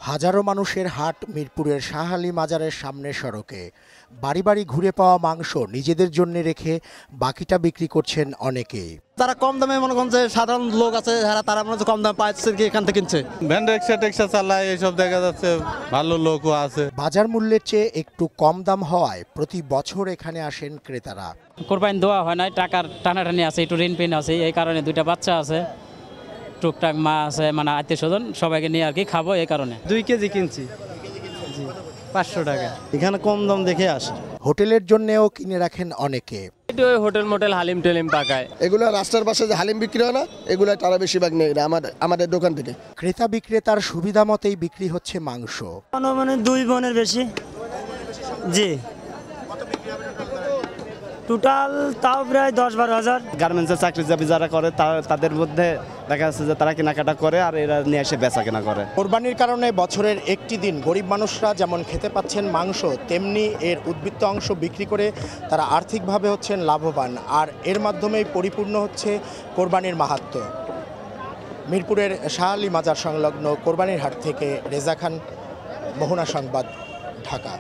হাজারো মানুষের হাট মিরপুরের শাহ আলী মাজারের সামনের সড়কে। বাড়ি বাড়ি ঘুরে পাওয়া মাংস নিজেদের জন্য রেখে বাকিটা বিক্রি করছেন অনেকেই। তারা কম দামে মনে করেন যে সাধারণ লোক আছে তারা মনে হচ্ছে কম দামে পাচ্ছে এখান থেকে কিনছে। ভ্যান রিক্সা চালায় এইসব দেখা যাচ্ছে, ভালো লোকও আছে। বাজার মূল্যের চেয়ে একটু কম দাম হওয়ায় প্রতি বছর এখানে আসেন ক্রেতারা। কোরবানি দেওয়া হয় নাই, টাকার টানাটানি আছে, একটু ঋণ পেন আছে, এই কারণে দুইটা বাচ্চা আছে, টুকটাক মা আছে, মানে আত্মীয় স্বজন সবাইকে নিয়ে আর কি খাবো এই কারণে। 2 কেজি কিনছি, 500 টাকা। এখানে কম দাম দেখে আসে। হোটেলের জন্যেও কিনে রাখেন অনেকে। হোটেল মোটেল হালিম টেলিম পাকায়। এগুলো রাস্তার পাশে যে হালিম বিক্রি হয় না, এগুলো তারা বেশিরভাগ নেই আমাদের দোকান থেকে। ক্রেতা বিক্রেতার সুবিধা মতেই বিক্রি হচ্ছে মাংস। মানে 2 মনের বেশি। জি, টোটাল তাও প্রায় 10-12 হাজার। গার্মেন্টসের চাকরিজীবী যারা করে তাদের মধ্যে দেখা যাচ্ছে যে তারা কেনাকাটা করে আর এরা নিয়ে এসে বেচা কেনা করে। কোরবানির কারণে বছরের একটি দিন গরিব মানুষরা যেমন খেতে পাচ্ছেন মাংস, তেমনি এর উদ্বৃত্ত অংশ বিক্রি করে তারা আর্থিকভাবে হচ্ছেন লাভবান, আর এর মাধ্যমেই পরিপূর্ণ হচ্ছে কোরবানির মাহাত্ম্য। মিরপুরের শাহ আলী মাজার সংলগ্ন কোরবানির হাট থেকে রেজা খান, মোহনা সংবাদ, ঢাকা।